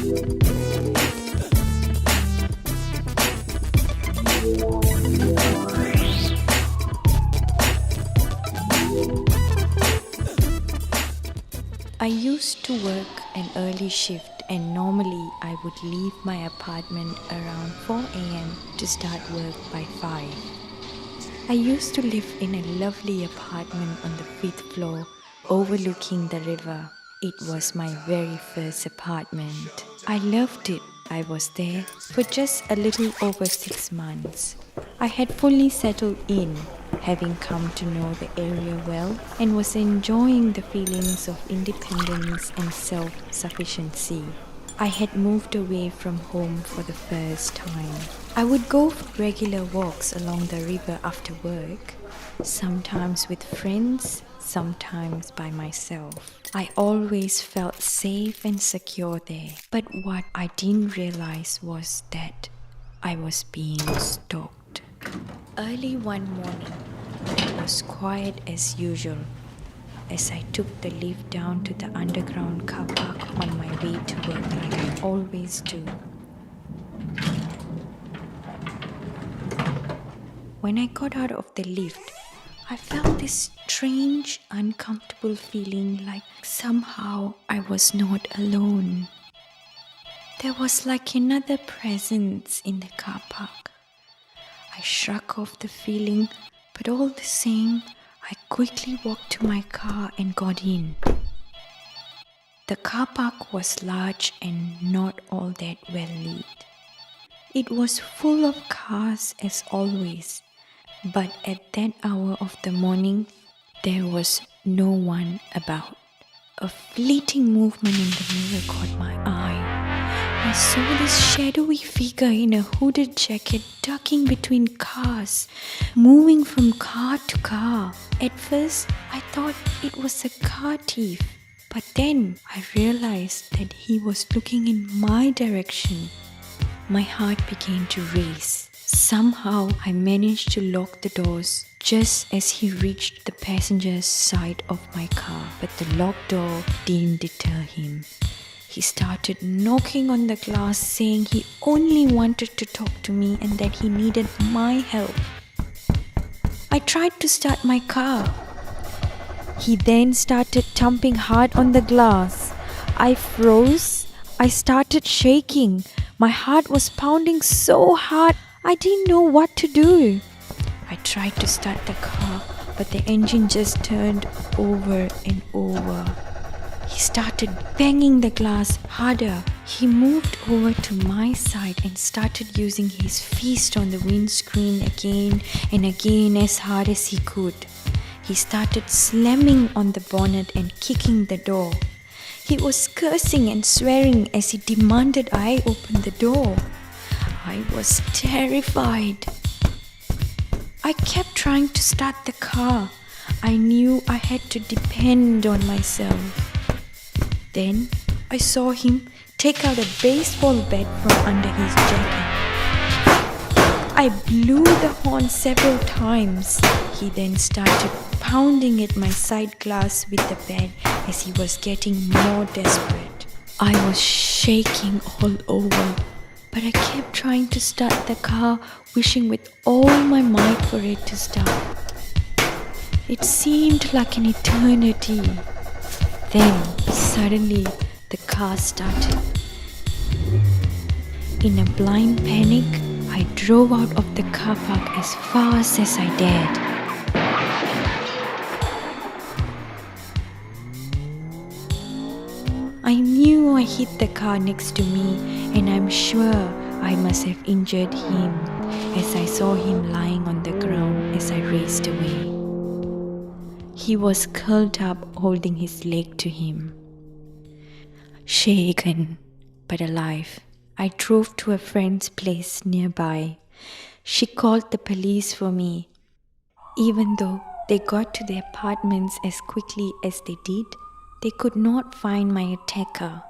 I used to work an early shift, and normally I would leave my apartment around 4 a.m. to start work by 5. I used to live in a lovely apartment on the 5th floor overlooking the river. It was my very first apartment. I loved it. I was there for just a little over 6 months. I had fully settled in, having come to know the area well, and was enjoying the feelings of independence and self-sufficiency. I had moved away from home for the first time. I would go for regular walks along the river after work, sometimes with friends, sometimes by myself. I always felt safe and secure there, but what I didn't realize was that I was being stalked. Early one morning, it was quiet as usual as I took the lift down to the underground car park on my way to work like I always do. When I got out of the lift, I felt this strange, uncomfortable feeling like somehow I was not alone. There was like another presence in the car park. I shrugged off the feeling, but all the same, I quickly walked to my car and got in. The car park was large and not all that well lit. It was full of cars as always, but at that hour of the morning, there was no one about. A fleeting movement in the mirror caught my eye. I saw this shadowy figure in a hooded jacket ducking between cars, moving from car to car. At first, I thought it was a car thief, but then I realized that he was looking in my direction. My heart began to race. Somehow, I managed to lock the doors just as he reached the passenger's side of my car, but the locked door didn't deter him. He started knocking on the glass, saying he only wanted to talk to me and that he needed my help. I tried to start my car. He then started thumping hard on the glass. I froze. I started shaking. My heart was pounding so hard, I didn't know what to do. I tried to start the car, but the engine just turned over and over. He started banging the glass harder. He moved over to my side and started using his fist on the windscreen again and again as hard as he could. He started slamming on the bonnet and kicking the door. He was cursing and swearing as he demanded I open the door. I was terrified. I kept trying to start the car. I knew I had to depend on myself. Then I saw him take out a baseball bat from under his jacket. I blew the horn several times. He then started pounding at my side glass with the bat as he was getting more desperate. I was shaking all over, but I kept trying to start the car, wishing with all my might for it to start. It seemed like an eternity. Then, suddenly, the car started. In a blind panic, I drove out of the car park as fast as I dared. I knew I hit the car next to me, and I'm sure I must have injured him as I saw him lying on the ground as I raced away. He was curled up holding his leg to him. Shaken but alive, I drove to a friend's place nearby. She called the police for me. Even though they got to the apartments as quickly as they did, they could not find my attacker.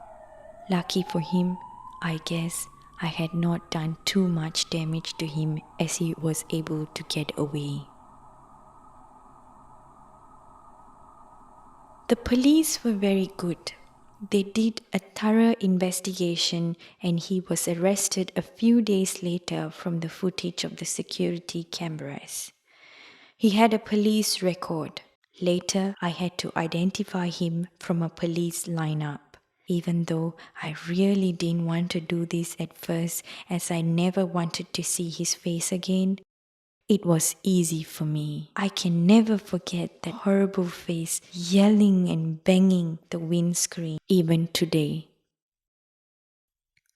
Lucky for him, I guess I had not done too much damage to him as he was able to get away. The police were very good. They did a thorough investigation and he was arrested a few days later from the footage of the security cameras. He had a police record. Later, I had to identify him from a police lineup. Even though I really didn't want to do this at first, as I never wanted to see his face again, it was easy for me. I can never forget that horrible face yelling and banging the windscreen even today.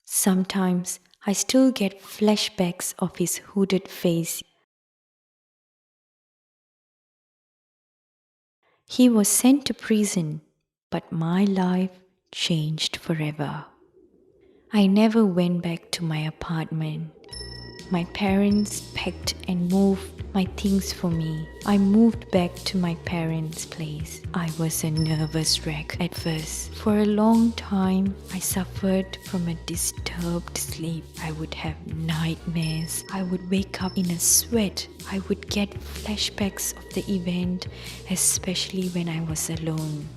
Sometimes I still get flashbacks of his hooded face. He was sent to prison, but my life changed forever. I never went back to my apartment. My parents packed and moved my things for me. I moved back to my parents' place. I was a nervous wreck at first. For a long time, I suffered from a disturbed sleep. I would have nightmares. I would wake up in a sweat. I would get flashbacks of the event, especially when I was alone.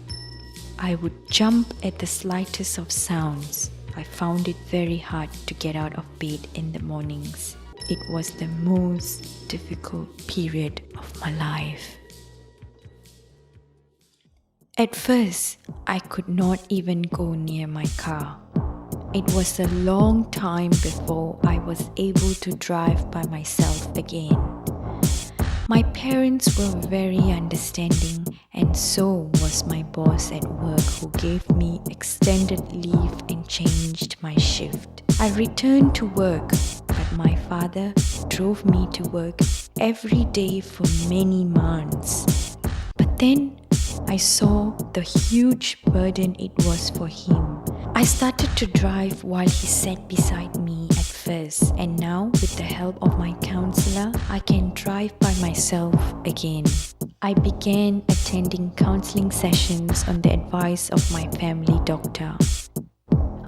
I would jump at the slightest of sounds. I found it very hard to get out of bed in the mornings. It was the most difficult period of my life. At first, I could not even go near my car. It was a long time before I was able to drive by myself again. My parents were very understanding, and so was my boss at work, who gave me extended leave and changed my shift. I returned to work, but my father drove me to work every day for many months. But then I saw the huge burden it was for him. I started to drive while he sat beside me at first, and now with the help of my counselor, I can drive by myself again. I began attending counseling sessions on the advice of my family doctor.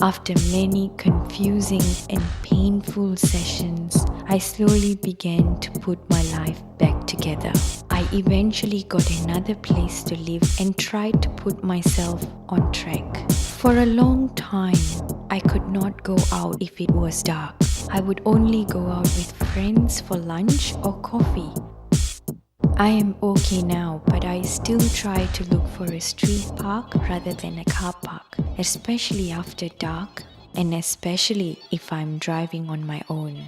After many confusing and painful sessions, I slowly began to put my life back together. I eventually got another place to live and tried to put myself on track. For a long time, I could not go out if it was dark. I would only go out with friends for lunch or coffee. I am okay now, but I still try to look for a street park rather than a car park, especially after dark and especially if I'm driving on my own.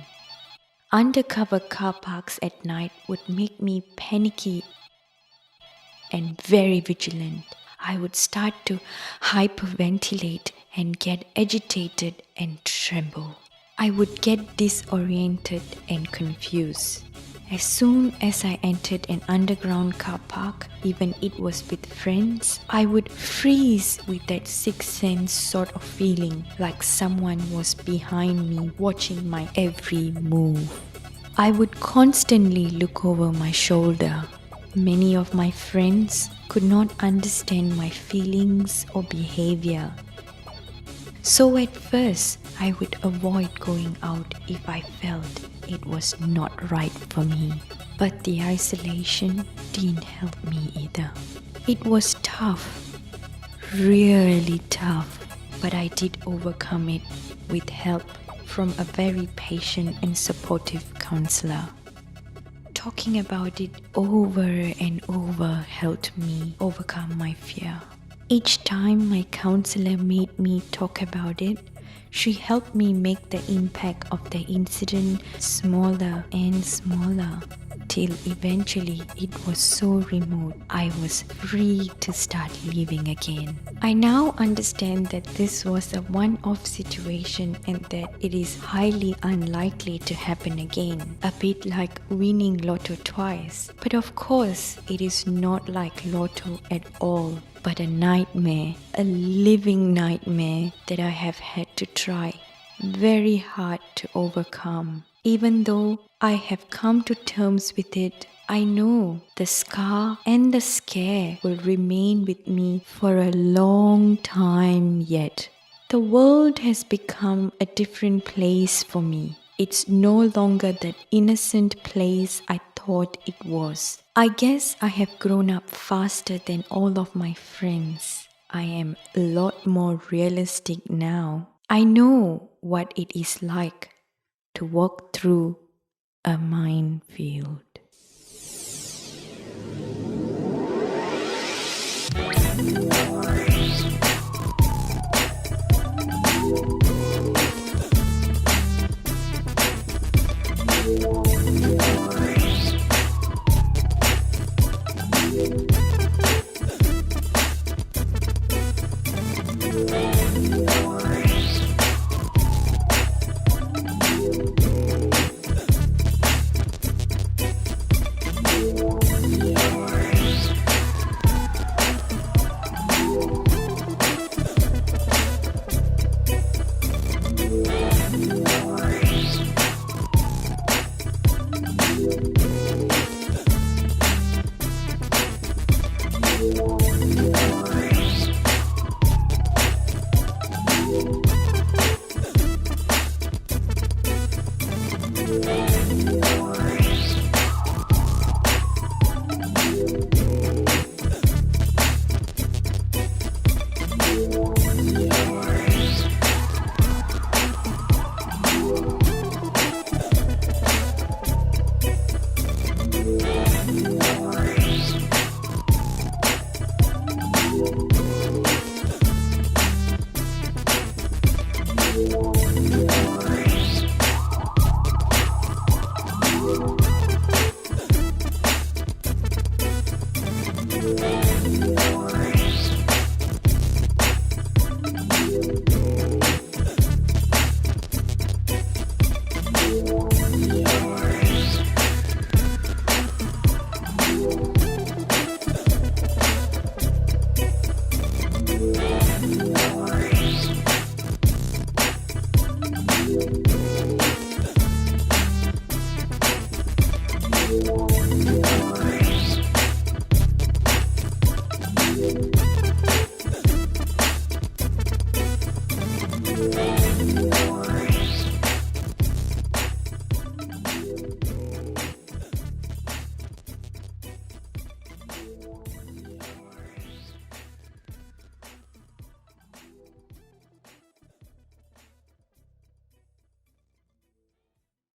Undercover car parks at night would make me panicky and very vigilant. I would start to hyperventilate and get agitated and tremble. I would get disoriented and confused. As soon as I entered an underground car park, even it was with friends, I would freeze with that sixth sense sort of feeling, like someone was behind me watching my every move. I would constantly look over my shoulder. Many of my friends could not understand my feelings or behavior. So at first, I would avoid going out if I felt it was not right for me. But the isolation didn't help me either. It was tough, really tough, but I did overcome it with help from a very patient and supportive counselor. Talking about it over and over helped me overcome my fear. Each time my counselor made me talk about it, she helped me make the impact of the incident smaller and smaller, till eventually it was so remote I was free to start living again. I now understand that this was a one-off situation and that it is highly unlikely to happen again, a bit like winning lotto twice. But of course, it is not like lotto at all, but a nightmare, a living nightmare that I have had to try very hard to overcome. Even though I have come to terms with it, I know the scar and the scare will remain with me for a long time yet. The world has become a different place for me. It's no longer that innocent place I thought it was. I guess I have grown up faster than all of my friends. I am a lot more realistic now. I know what it is like to walk through a minefield.